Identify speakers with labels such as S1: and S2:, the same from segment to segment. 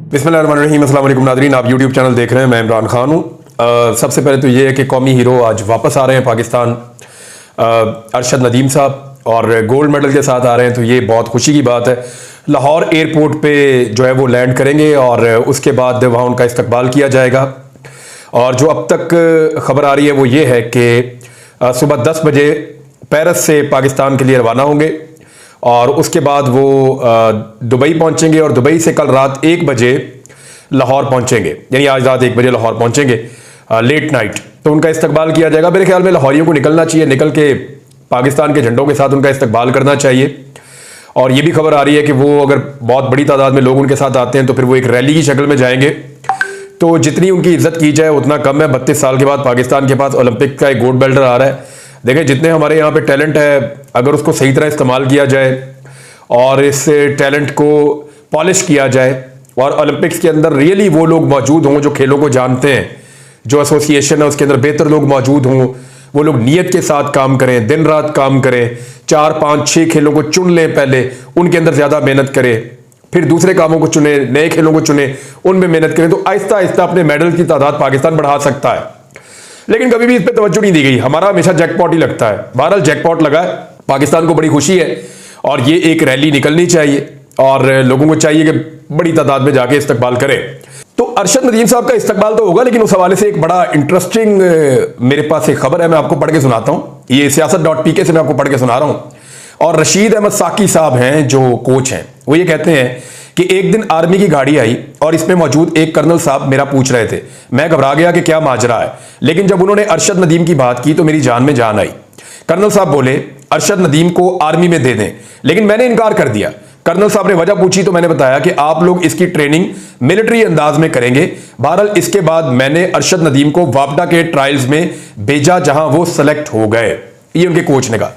S1: बिस्मिल्लाहिर्रहमानिर्रहीम। अस्सलाम वालेकुम नाज़रीन, आप यूट्यूब चैनल देख रहे हैं। मैं इमरान खान हूँ। सबसे पहले तो ये है कि कौमी हीरो आज वापस आ रहे हैं पाकिस्तान, अरशद नदीम साहब, और गोल्ड मेडल के साथ आ रहे हैं, तो ये बहुत खुशी की बात है। लाहौर एयरपोर्ट पे जो है वो लैंड करेंगे और उसके बाद वहाँ उनका इस्तकबाल किया जाएगा। और जो अब तक खबर आ रही है वो ये है कि सुबह 10 बजे पेरिस से पाकिस्तान के लिए रवाना होंगे और उसके बाद वो दुबई पहुंचेंगे और दुबई से कल रात 1 बजे लाहौर पहुंचेंगे, यानी आज रात 1 बजे लाहौर पहुंचेंगे लेट नाइट। तो उनका इस्तकबाल किया जाएगा। मेरे ख्याल में लाहौरियों को निकलना चाहिए, निकल के पाकिस्तान के झंडों के साथ उनका इस्तकबाल करना चाहिए। और ये भी खबर आ रही है कि वो अगर बहुत बड़ी तादाद में लोग उनके साथ आते हैं तो फिर वो एक रैली की शक्ल में जाएंगे। तो जितनी उनकी इज्जत की जाए उतना कम है। 32 साल के बाद पाकिस्तान के पास ओलंपिक का एक गोल्ड मेडल आ रहा है। देखें, जितने हमारे यहाँ पे टैलेंट है, अगर उसको सही तरह इस्तेमाल किया जाए और इस टैलेंट को पॉलिश किया जाए और ओलंपिक्स के अंदर रियली वो लोग मौजूद हों जो खेलों को जानते हैं, जो एसोसिएशन है उसके अंदर बेहतर लोग मौजूद हों, वो लोग नीयत के साथ काम करें, दिन रात काम करें, 4, 5, 6 खेलों को चुन लें, पहले उनके अंदर ज़्यादा मेहनत करें, फिर दूसरे कामों को चुने, नए खेलों को चुने, उनमें मेहनत करें, तो आहिस्ता आहिस्ता अपने मेडल की तादाद पाकिस्तान बढ़ा सकता है। लेकिन कभी भी इस पर तवज्जो नहीं दी गई। हमारा हमेशा जैकपॉट ही लगता है। बहरहाल जैकपॉट लगा है, पाकिस्तान को बड़ी खुशी है और ये एक रैली निकलनी चाहिए और लोगों को चाहिए कि बड़ी तादाद में जाके इस्तकबाल करें। तो अरशद नदीम साहब का इस्तकबाल तो होगा, लेकिन उस हवाले से एक बड़ा इंटरेस्टिंग मेरे पास एक खबर है, मैं आपको पढ़ के सुनाता हूँ। ये siyaasat.pk से मैं आपको पढ़ के सुना रहा हूँ। और रशीद अहमद साकी साहब हैं जो कोच हैं, वो ये कहते हैं कि एक दिन आर्मी की गाड़ी आई और इसमें मौजूद एक कर्नल साहब मेरा पूछ रहे थे। मैं घबरा गया कि क्या माजरा है, लेकिन जब उन्होंने अरशद नदीम की बात की तो मेरी जान में जान आई। कर्नल साहब बोले अरशद नदीम को आर्मी में दे दें, लेकिन मैंने इनकार कर दिया। कर्नल साहब ने वजह पूछी तो मैंने बताया कि आप लोग इसकी ट्रेनिंग मिलिट्री अंदाज में करेंगे। बहरहाल इसके बाद मैंने अरशद नदीम को वापडा के ट्रायल्स में भेजा जहां वो सेलेक्ट हो गए। ये उनके कोच ने कहा।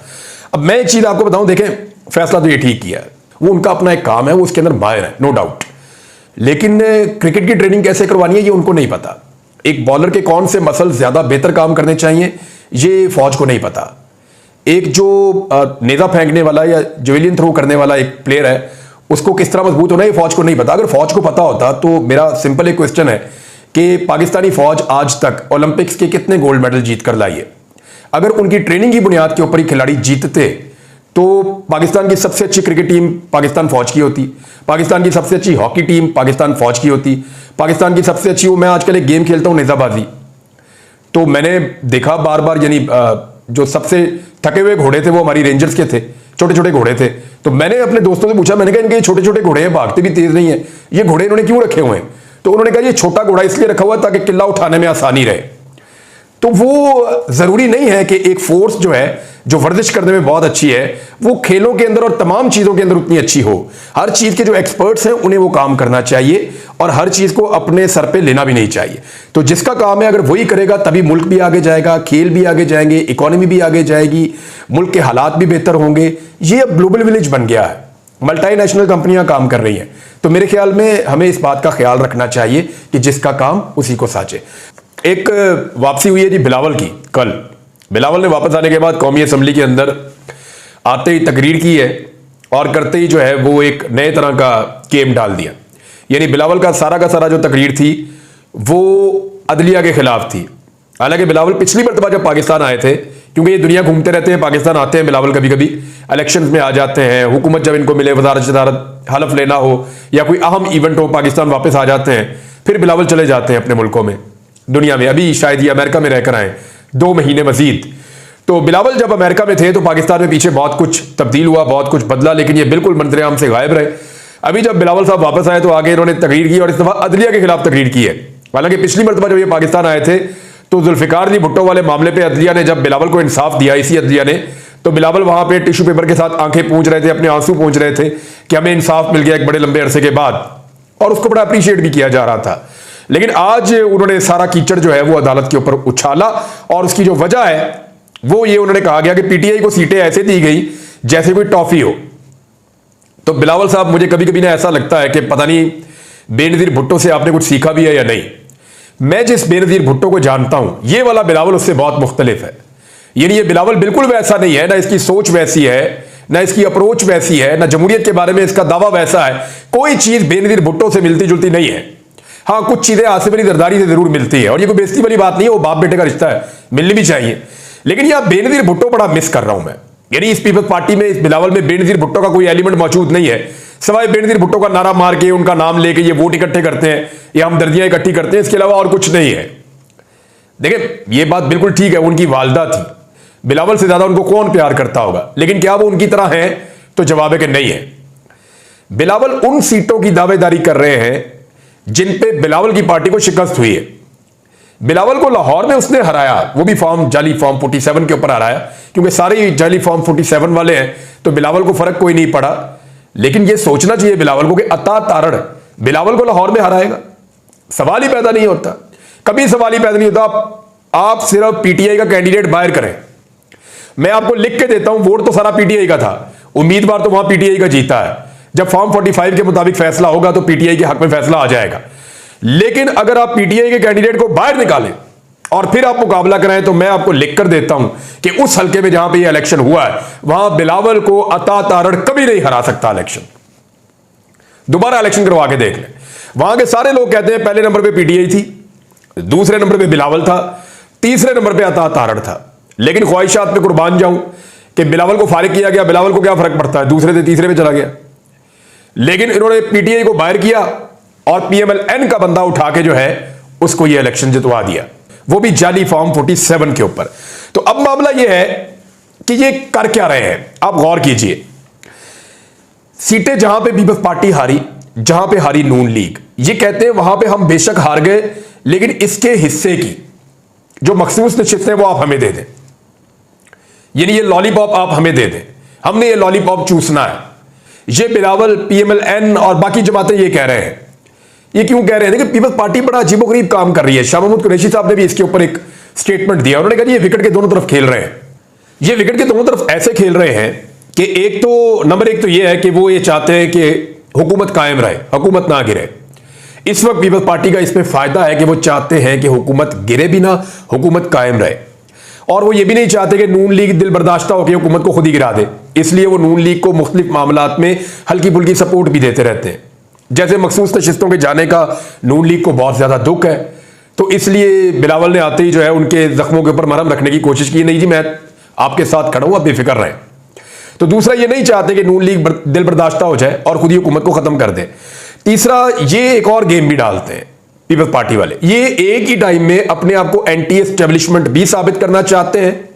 S1: अब मैं एक चीज आपको बताऊं, देखें, फैसला तो ये ठीक किया है, वो उनका अपना एक काम है, वो उसके अंदर माहिर है, नो डाउट। लेकिन क्रिकेट की ट्रेनिंग कैसे करवानी है ये उनको नहीं पता। एक बॉलर के कौन से मसल ज्यादा बेहतर काम करने चाहिए ये फौज को नहीं पता। एक जो नेजा फेंकने वाला या जेवलिन थ्रो करने वाला एक प्लेयर है, उसको किस तरह मजबूत होना है ये फौज को नहीं पता। अगर फौज को पता होता तो मेरा सिंपल एक क्वेश्चन है कि पाकिस्तानी फौज आज तक ओलंपिक्स के कितने गोल्ड मेडल जीत कर लाई है। अगर उनकी ट्रेनिंग की बुनियाद के ऊपर ही खिलाड़ी जीतते तो पाकिस्तान की सबसे अच्छी क्रिकेट टीम पाकिस्तान फौज की होती, पाकिस्तान की सबसे अच्छी हॉकी टीम पाकिस्तान फौज की होती, पाकिस्तान की सबसे अच्छी, मैं आजकल एक गेम खेलता हूं नेजाबाजी, तो मैंने देखा बार बार, यानी जो सबसे थके हुए घोड़े थे वो हमारी रेंजर्स के थे, छोटे छोटे घोड़े थे। तो मैंने अपने दोस्तों से पूछा, मैंने कहा इनके छोटे छोटे घोड़े हैं, भागते भी तेज नहीं है, ये घोड़े इन्होंने क्यों रखे हुए हैं? तो उन्होंने कहा ये छोटा घोड़ा इसलिए रखा हुआ ताकि किला उठाने में आसानी रहे। तो वो जरूरी नहीं है कि एक फोर्स जो है, जो वर्जिश करने में बहुत अच्छी है, वो खेलों के अंदर और तमाम चीजों के अंदर उतनी अच्छी हो। हर चीज के जो एक्सपर्ट्स हैं उन्हें वो काम करना चाहिए और हर चीज को अपने सर पे लेना भी नहीं चाहिए। तो जिसका काम है अगर वही करेगा तभी मुल्क भी आगे जाएगा, खेल भी आगे जाएंगे, इकोनॉमी भी आगे जाएगी, मुल्क के हालात भी बेहतर होंगे। ये अब ग्लोबल विलेज बन गया है, मल्टीनेशनल कंपनियां काम कर रही हैं। तो मेरे ख्याल में हमें इस बात का ख्याल रखना चाहिए कि जिसका काम उसी को साचे। एक वापसी हुई है जी बिलावल की। कल बिलावल ने वापस आने के बाद कौमी असम्बली के अंदर आते ही तकरीर की है और करते ही जो है वो एक नए तरह का केम डाल दिया। यानी बिलावल का सारा जो तकरीर थी वो अदलिया के खिलाफ थी। हालांकि बिलावल पिछली मरतबा जब पाकिस्तान आए थे, क्योंकि ये दुनिया घूमते रहते हैं, पाकिस्तान आते हैं बिलावल, कभी कभी इलेक्शंस में आ जाते हैं, हुकूमत जब इनको मिले, वजारत हलफ लेना हो या कोई अहम इवेंट हो, पाकिस्तान वापस आ जाते हैं, फिर बिलावल चले जाते हैं अपने मुल्कों में, दुनिया में। अभी शायद ये अमेरिका में रहकर आए 2 महीने मजीद। तो बिलावल जब अमेरिका में थे तो पाकिस्तान में पीछे बहुत कुछ तब्दील हुआ, बहुत कुछ बदला, लेकिन ये बिल्कुल मंजर-ए-आम से गायब रहे। अभी जब बिलावल साहब वापस आए तो आगे इन्होंने तकरीर की और इस दफा अदलिया के खिलाफ तकरीर की है। हालांकि पिछली मरतबा जब ये पाकिस्तान आए थे तो जुल्फिकार अली भुट्टो वाले मामले पे अदलिया ने जब बिलावल को इंसाफ दिया, इसी अदलिया ने, तो बिलावल वहां पे टिश्यू पेपर के साथ आंखें पूंछ रहे थे, अपने आंसू पूंछ रहे थे कि हमें इंसाफ मिल गया एक बड़े लंबे अरसे के बाद, और उसको बड़ा अप्रिशिएट भी किया जा रहा था। लेकिन आज उन्होंने सारा कीचड़ जो है वो अदालत के ऊपर उछाला और उसकी जो वजह है वो ये उन्होंने कहा गया कि पीटीआई को सीटें ऐसे दी गई जैसे कोई टॉफी हो। तो बिलावल साहब, मुझे कभी कभी ना ऐसा लगता है कि पता नहीं बेनजीर भुट्टो से आपने कुछ सीखा भी है या नहीं। मैं जिस बेनजीर भुट्टो को जानता हूं, ये वाला बिलावल उससे बहुत मुख्तलिफ है। यानी ये बिलावल बिल्कुल वैसा नहीं है, ना इसकी सोच वैसी है, ना इसकी अप्रोच वैसी है, ना जमहूरियत के बारे में इसका दावा वैसा है। कोई चीज बेनजीर भुट्टो से मिलती जुलती नहीं है। हाँ, कुछ चीजें आसिफ अली जरदारी से जरूर मिलती है, और ये कोई बेइज्जती वाली बात नहीं है, वो बाप बेटे का रिश्ता है, मिलनी भी चाहिए। लेकिन यह बेनजीर भुट्टो बड़ा मिस कर रहा हूं मैं। यानी इस पीपल्स पार्टी में, इस बिलावल में बेनजीर भुट्टो का कोई एलिमेंट मौजूद नहीं है, सिवाय बेनजीर भुट्टो का नारा मार के, उनका नाम लेके ये वोट इकट्ठे करते हैं या हमदर्दियां इकट्ठी करते हैं, इसके अलावा और कुछ नहीं है। देखिए, ये बात बिल्कुल ठीक है, उनकी वालदा थी, बिलावल से ज्यादा उनको कौन प्यार करता होगा, लेकिन क्या वो उनकी तरह है? तो जवाब है कि नहीं है। बिलावल उन सीटों की दावेदारी कर रहे हैं जिन पे बिलावल की पार्टी को शिकस्त हुई है। बिलावल को लाहौर में उसने हराया, वो भी जाली फॉर्म 47 के ऊपर हराया, क्योंकि सारे जाली फॉर्म 47 वाले हैं, तो बिलावल को फर्क कोई नहीं पड़ा। लेकिन यह सोचना चाहिए बिलावल को कि अता तारड़ बिलावल को लाहौर में हराएगा, सवाल ही पैदा नहीं होता, कभी सवाल ही पैदा नहीं होता। आप सिर्फ पीटीआई का कैंडिडेट बाहर करें, मैं आपको लिख के देता हूं, वोट तो सारा पीटीआई का था, उम्मीदवार तो वहां पीटीआई का जीता है। जब फॉर्म 45 के मुताबिक फैसला होगा तो पीटीआई के हक में फैसला आ जाएगा। लेकिन अगर आप पीटीआई के कैंडिडेट को बाहर निकालें और फिर आप मुकाबला कराएं, तो मैं आपको लिख कर देता हूं कि उस हल्के में जहां पे ये इलेक्शन हुआ है, वहां बिलावल को अता तारड़ कभी नहीं हरा सकता इलेक्शन। दोबारा इलेक्शन करवा के देख लें। वहां के सारे लोग कहते हैं पहले नंबर पे पीटीआई थी, दूसरे नंबर पे बिलावल था, तीसरे नंबर पे अता तारड़ था। लेकिन ख्वाहिशात पे कुर्बान जाऊं कि बिलावल को फारिग किया गया, बिलावल को क्या फर्क पड़ता है, दूसरे से तीसरे में चला गया। लेकिन इन्होंने पीटीआई को बाहर किया और पीएमएलएन का बंदा उठा के जो है उसको ये इलेक्शन जितवा दिया, वो भी जाली फॉर्म 47 के ऊपर। तो अब मामला ये है कि ये कर क्या रहे हैं, आप गौर कीजिए। सीटें जहां पे पीपल्स पार्टी हारी, जहां पे हारी नून लीग, ये कहते हैं वहां पे हम बेशक हार गए, लेकिन इसके हिस्से की जो मखसूस नशिस्तें वो आप हमें दे दें, यानी ये लॉलीपॉप आप हमें दे दें, हमने ये लॉलीपॉप चूसना है। ये बिलावल, पीएमएलएन और बाकी जमातें ये कह रहे हैं। ये क्यों कह रहे हैं? देखिए, पीपल्स पार्टी बड़ा अजीबोगरीब काम कर रही है। शाह महमूद कुरैशी साहब ने भी इसके ऊपर एक स्टेटमेंट दिया, उन्होंने कहा ये विकेट के दोनों तरफ खेल रहे हैं। ये विकेट के दोनों तरफ ऐसे खेल रहे हैं कि एक तो नंबर एक तो ये है कि वो ये चाहते हैं कि हुकूमत कायम रहे, हुकूमत ना गिरे। इस वक्त पीपल्स पार्टी का इसमें फायदा है कि वो चाहते हैं कि हुकूमत गिरे भी ना, हुकूमत कायम रहे। और वो ये भी नहीं चाहते कि नून लीग दिल बर्दाश्ता होकर हुकूमत को खुद ही गिरा दे, इसलिए वो नून लीग को मुख्तलिफ मामलात में हल्की फुल्की सपोर्ट भी देते रहते हैं। जैसे मखसूस नशिस्तों के जाने का नून लीग को बहुत ज्यादा दुख है, तो इसलिए बिलावल ने आते ही जो है उनके जख्मों के ऊपर मरहम रखने की कोशिश की, नहीं जी मैं आपके साथ खड़ा हूं, आप बेफिक्र रहें। तो दूसरा, ये नहीं चाहते कि नून लीग दिल बर्दाश्ता हो जाए और खुद ही हुकूमत को खत्म कर दे। तीसरा, ये एक और गेम भी डालते हैं पीपल्स पार्टी वाले, ये एक ही टाइम में अपने आप को एंटी एस्टेब्लिशमेंट भी साबित करना चाहते हैं,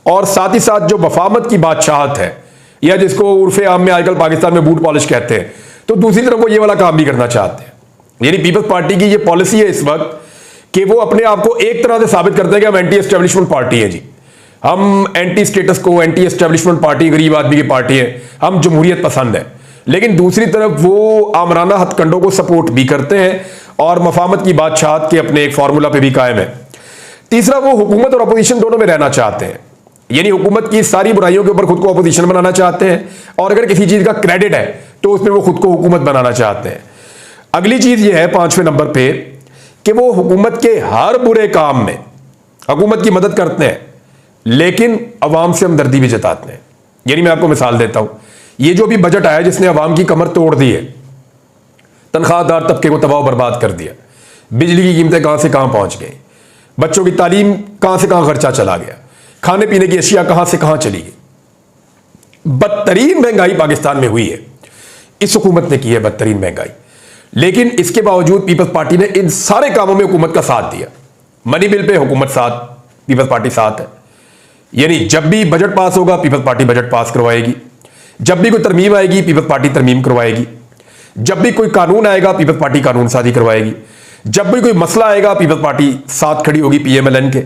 S1: और साथ ही साथ जो वफामत की बादशाहत है, या जिसको उर्फे आम में आजकल पाकिस्तान में बूट पॉलिश कहते हैं, तो दूसरी तरफ वो ये वाला काम भी करना चाहते हैं। यानी पीपल्स पार्टी की ये पॉलिसी है इस वक्त कि वो अपने आप को एक तरह से साबित करते हैं कि हम एंटी एस्टेब्लिशमेंट पार्टी है जी, हम एंटी स्टेटस को, एंटी एस्टेब्लिशमेंट पार्टी, गरीब आदमी की पार्टी है, हम जमहूरियत पसंद है। लेकिन दूसरी तरफ वो आमराना हथकंडों को सपोर्ट भी करते हैं और मफामत की बादशाहत के अपने एक फार्मूला पे भी कायम है। तीसरा, वो हुकूमत और अपोजिशन दोनों में रहना चाहते हैं, यानी हुकूमत की सारी बुराइयों के ऊपर खुद को अपोजिशन बनाना चाहते हैं, और अगर किसी चीज का क्रेडिट है तो उसमें वो खुद को हुकूमत बनाना चाहते हैं। अगली चीज ये है 5वें नंबर पे कि वो हुकूमत के हर बुरे काम में हुकूमत की मदद करते हैं, लेकिन अवाम से हमदर्दी भी जताते हैं। यानी मैं आपको मिसाल देता हूं, ये जो भी बजट आया जिसने अवाम की कमर तोड़ दी है, तनख्वाहदार तबके को तबाह बर्बाद कर दिया, बिजली की कीमतें कहां से कहां पहुंच गई, बच्चों की तालीम कहां से कहां खर्चा चला गया, खाने पीने की अशिया कहां से कहां चली गई, बदतरीन महंगाई पाकिस्तान में हुई है, इस हुकूमत ने की है बदतरीन महंगाई। लेकिन इसके बावजूद पीपल्स पार्टी ने इन सारे कामों में हुकूमत का साथ दिया। मनी बिल पे हुकूमत साथ, पीपल्स पार्टी साथ है, यानी जब भी बजट पास होगा पीपल्स पार्टी बजट पास करवाएगी, जब भी कोई तरमीम आएगी पीपल्स पार्टी तरमीम करवाएगी, जब भी कोई कानून आएगा पीपल्स पार्टी कानून साजी करवाएगी, जब भी कोई मसला आएगा पीपल्स पार्टी साथ खड़ी होगी पीएमएलएन के।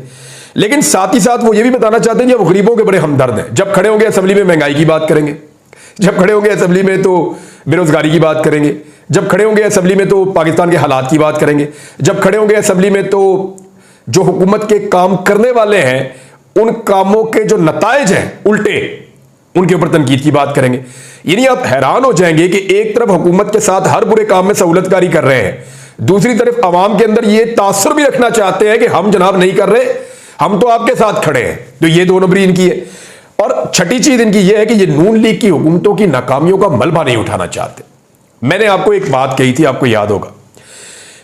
S1: लेकिन साथ ही साथ वो ये भी बताना चाहते हैं कि वो गरीबों के बड़े हमदर्द हैं। जब खड़े होंगे असेंबली में महंगाई की बात करेंगे, जब खड़े होंगे असेंबली में तो बेरोजगारी की बात करेंगे, जब खड़े होंगे असेंबली में तो पाकिस्तान के हालात की बात करेंगे, जब खड़े होंगे असेंबली में तो जो हुकूमत के काम करने वाले हैं उन कामों के जो नताइज हैं उल्टे, उनके ऊपर तनकीद की बात करेंगे। यानी आप हैरान हो जाएंगे कि एक तरफ हुकूमत के साथ हर बुरे काम में सहूलतकारी कर रहे हैं, दूसरी तरफ आवाम के अंदर ये तासुर भी रखना चाहते हैं कि हम जनाब नहीं कर रहे, हम तो आपके साथ खड़े हैं। तो ये 2 नंबरी इनकी है। और छठी चीज इनकी यह है कि ये नून लीग की हुकूमतों की नाकामियों का मलबा नहीं उठाना चाहते। मैंने आपको एक बात कही थी, आपको याद होगा,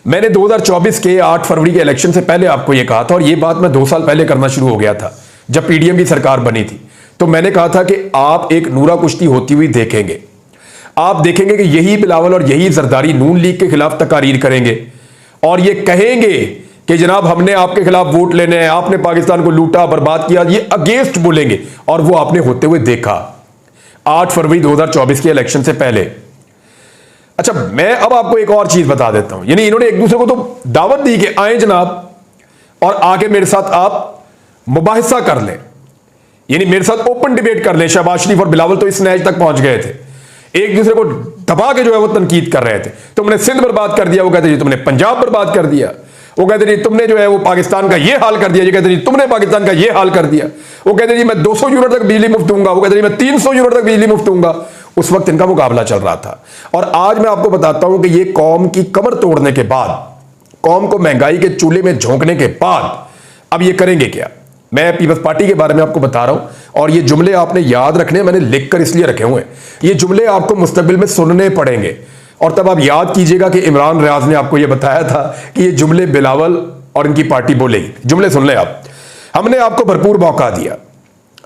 S1: मैंने 2024 के 8 फरवरी के इलेक्शन से पहले आपको यह कहा था, और यह बात मैं 2 साल पहले करना शुरू हो गया था जब पीडीएम की सरकार बनी थी। तो मैंने कहा था कि आप एक नूरा कुश्ती होती हुई देखेंगे। आप देखेंगे कि यही बिलावल और यही जरदारी नून लीग के खिलाफ तकारीर करेंगे और ये कहेंगे कि जनाब हमने आपके खिलाफ वोट लेने हैं, आपने पाकिस्तान को लूटा बर्बाद किया, ये अगेंस्ट बोलेंगे। और वो आपने होते हुए देखा 8 फरवरी 2024 के इलेक्शन से पहले। अच्छा, मैं अब आपको एक और चीज बता देता हूं, यानी इन्होंने एक दूसरे को तो दावत दी कि आए जनाब और आके मेरे साथ आप मुबाहिसा कर लें, यानी मेरे साथ ओपन डिबेट कर लें। शहबाज शरीफ और बिलावल तो इस नैज तक पहुंच गए थे, एक दूसरे को दबा के जो है वो तनकीद कर रहे थे। तुमने सिंध बर्बाद कर दिया, वो कहते जी तुमने पंजाब बर्बाद कर दिया। वो कहते जी तुमने जो है वो पाकिस्तान का ये हाल कर दिया, ये कहते जी तुमने पाकिस्तान का ये हाल कर दिया। वो कहते जी मैं 200 यूनिट तक बिजली मुफ्त दूंगा, वो कहते जी मैं 300 यूनिट तक बिजली मुफ्त दूंगा। उस वक्त इनका मुकाबला चल रहा था। और आज मैं आपको बताता हूं कि ये कौम की कमर तोड़ने के बाद, कौम को महंगाई के चूल्हे में झोंकने के बाद अब ये करेंगे क्या। मैं पीपल्स पार्टी के बारे में आपको बता रहा हूं, और ये जुमले आपने याद रखने, मैंने लिखकर इसलिए रखे हुए हैं, ये जुमले आपको मुस्तकबिल में सुनने पड़ेंगे। और तब आप याद कीजिएगा कि इमरान रियाज ने आपको यह बताया था कि ये जुमले बिलावल और इनकी पार्टी बोलेगी। जुमले सुन ले आप। हमने आपको भरपूर मौका दिया,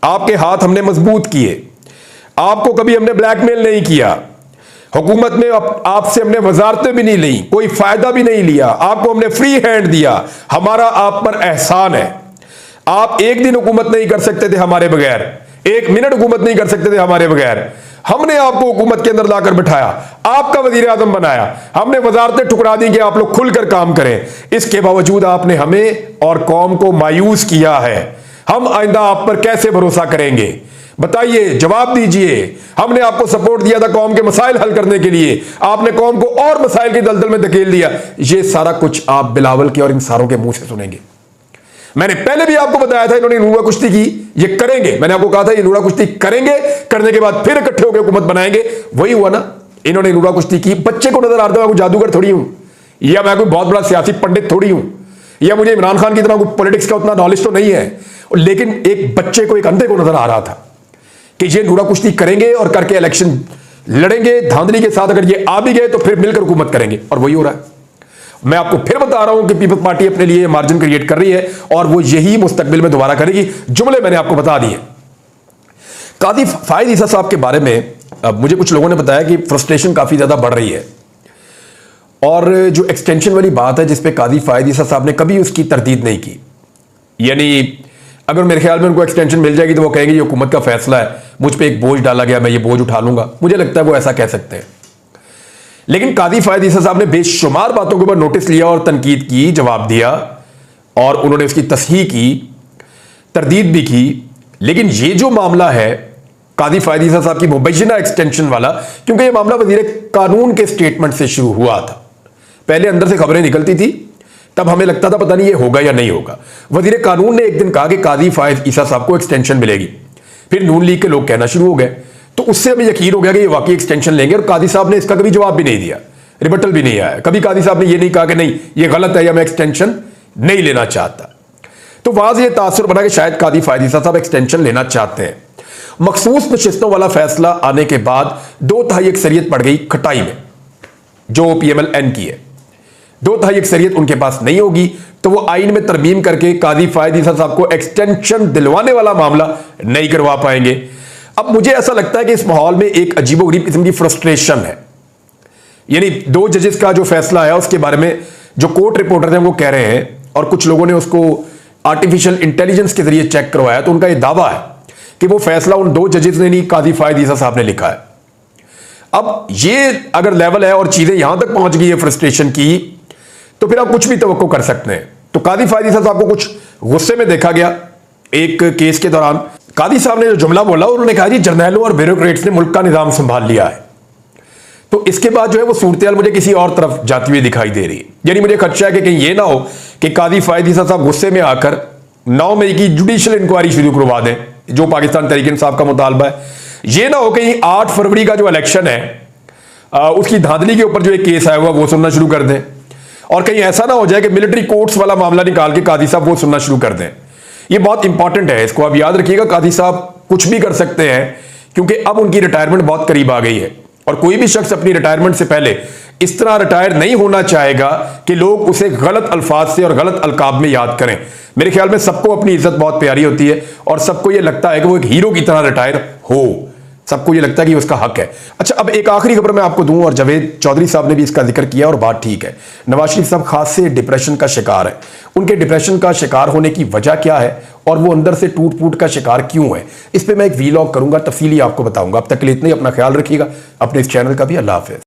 S1: आपके हाथ हमने मजबूत किए, आपको कभी हमने ब्लैकमेल नहीं किया, हुकूमत में आपसे हमने वजारतें भी नहीं ली, कोई फायदा भी नहीं लिया, आपको हमने फ्री हैंड दिया, हमारा आप पर एहसान है। आप एक दिन हुकूमत नहीं कर सकते थे हमारे बगैर, 1 मिनट हुकूमत नहीं कर सकते थे हमारे बगैर। हमने आपको हुकूमत के अंदर लाकर बिठाया, आपका वजीर आजम बनाया, हमने वजारतें ठुकरा दी कि आप लोग खुलकर काम करें। इसके बावजूद आपने हमें और कौम को मायूस किया है। हम आइंदा आप पर कैसे भरोसा करेंगे, बताइए, जवाब दीजिए। हमने आपको सपोर्ट दिया था कौम के मसाइल हल करने के लिए, आपने कौम को और मसाइल की दलदल में धकेल दिया। ये सारा कुछ आप बिलावल के और इन सारों के मुंह से सुनेंगे। मैंने पहले भी आपको बताया था इन्होंने नूरा कुश्ती की, ये करेंगे। मैंने आपको कहा था ये नूरा कुश्ती करेंगे, करने के बाद फिर इकट्ठे होकर हुकूमत बनाएंगे। वही हुआ ना, इन्होंने नूरा कुश्ती की। बच्चे को नजर आता है, मैं कोई जादूगर थोड़ी हूं, या मैं कोई बहुत बड़ा सियासी पंडित थोड़ी हूं, या मुझे इमरान खान की तरह कोई पॉलिटिक्स का उतना नॉलेज तो नहीं है। लेकिन एक बच्चे को, एक अंधे को नजर आ रहा था कि ये नूरा कुश्ती करेंगे और करके इलेक्शन लड़ेंगे धांधली के साथ। अगर ये आ भी गए तो फिर मिलकर हुकूमत करेंगे, और वही हो रहा है। मैं आपको फिर बता रहा हूं कि पीपल्स पार्टी अपने लिए मार्जिन क्रिएट कर रही है और वो यही मुस्तकबिल में दोबारा करेगी। जुमले मैंने आपको बता दिए। कादी फायद ईसा साहब के बारे में मुझे कुछ लोगों ने बताया कि फ्रस्ट्रेशन काफी ज्यादा बढ़ रही है, और जो एक्सटेंशन वाली बात है जिसपे कादी फायद ईसा साहब ने कभी उसकी तरदीद नहीं की। यानी अगर मेरे ख्याल में उनको एक्सटेंशन मिल जाएगी तो वो कहेंगे ये हुकूमत का फैसला है, मुझ पर एक बोझ डाला गया, मैं ये बोझ उठा लूंगा। मुझे लगता है वो ऐसा कह सकते हैं। लेकिन कादी फायद ईसा साहब ने बेशुमार बातों के ऊपर नोटिस लिया और तनकीद की, जवाब दिया, और उन्होंने उसकी तस्हीह की, तरदीद भी की। लेकिन ये जो मामला है कादी फायद ईसा साहब की मुबैयना एक्सटेंशन वाला, क्योंकि ये मामला वजीर कानून के स्टेटमेंट से शुरू हुआ था। पहले अंदर से खबरें निकलती थी, तब हमें लगता था पता नहीं ये होगा या नहीं होगा। वजीर कानून ने एक दिन कहा कि कादी फायद ईसा साहब को एक्सटेंशन मिलेगी। फिर नून लीग के लोग कहना शुरू हो गए, तो उससे हमें यकीन हो गया कि ये वाकई एक्सटेंशन लेंगे। और कादी साहब ने इसका कभी जवाब भी नहीं दिया, रिबटल भी नहीं आया। कभी कादी साहब ने ये नहीं कहा कि नहीं ये गलत है या मैं एक्सटेंशन नहीं लेना चाहता। तो वहां से ये तासुर बना कि शायद कादी फायद ईसा साहब एक्सटेंशन लेना चाहते हैं। मखसूस नशिस्तों वाला फैसला आने के बाद 2/3 अक्सरियत पड़ गई खटाई में, जो PMLN की है। 2/3 अक्सरियत उनके पास नहीं होगी तो वो आइन में तरमीम करके कादी फायद ईसा साहब को एक्सटेंशन दिलवाने वाला मामला नहीं करवा पाएंगे। अब मुझे ऐसा लगता है कि इस माहौल में एक अजीबोगरीब किस्म की फ्रस्ट्रेशन है। यानी 2 जजेस का जो फैसला है उसके बारे में जो कोर्ट रिपोर्टर हैं वो कह रहे हैं, और कुछ लोगों ने उसको आर्टिफिशियल इंटेलिजेंस के जरिए चेक करवाया, तो उनका यह दावा है कि वो फैसला उन 2 जजेस ने नहीं, कादी फायद ईसा साहब ने लिखा है। अब ये अगर लेवल है और चीजें यहां तक पहुंच गई है फ्रस्ट्रेशन की, तो फिर आप कुछ भी तवक्को कर सकते हैं। तो कादी फायद ईसा साहब को कुछ गुस्से में देखा गया एक केस के दौरान। कादी साहब ने जो जुमला बोला, उन्होंने कहा जी जर्नैलों और ब्यूरोक्रेट्स ने मुल्क का निजाम संभाल लिया है। तो इसके बाद जो है वो सूरत मुझे किसी और तरफ जाती हुई दिखाई दे रही है। यानी मुझे खदशा है कि कहीं ये ना हो कि कादी फायद ईसा साहब गुस्से में आकर 9 मई की जुडिशियल इंक्वायरी शुरू करवा दें, जो पाकिस्तान तहरीक इंसाफ का मुतालबा है। ये ना हो कहीं 8 फरवरी का जो इलेक्शन है उसकी धांधली के ऊपर जो एक केस आया हुआ वो सुनना शुरू कर दें, और कहीं ऐसा ना हो जाए कि मिलिट्री कोर्ट्स वाला मामला निकाल के कादी साहब वो सुनना शुरू कर दें। ये बहुत इंपॉर्टेंट है, इसको आप याद रखिएगा। कादी साहब कुछ भी कर सकते हैं, क्योंकि अब उनकी रिटायरमेंट बहुत करीब आ गई है और कोई भी शख्स अपनी रिटायरमेंट से पहले इस तरह रिटायर नहीं होना चाहेगा कि लोग उसे गलत अल्फाज से और गलत अलकाब में याद करें। मेरे ख्याल में सबको अपनी इज्जत बहुत प्यारी होती है और सबको यह लगता है कि वो एक हीरो की तरह रिटायर हो, सबको ये लगता है कि उसका हक है। अच्छा, अब एक आखिरी खबर मैं आपको दूं, और जावेद चौधरी साहब ने भी इसका जिक्र किया और बात ठीक है। नवाज शरीफ साहब खास से डिप्रेशन का शिकार है। उनके डिप्रेशन का शिकार होने की वजह क्या है और वो अंदर से टूट फूट का शिकार क्यों है, इस पर मैं एक वीलॉग करूंगा, तफसीली आपको बताऊंगा। अब तक के लिए इतना ही, अपना ख्याल रखिएगा, अपने इस चैनल का भी। अल्लाह हाफिज।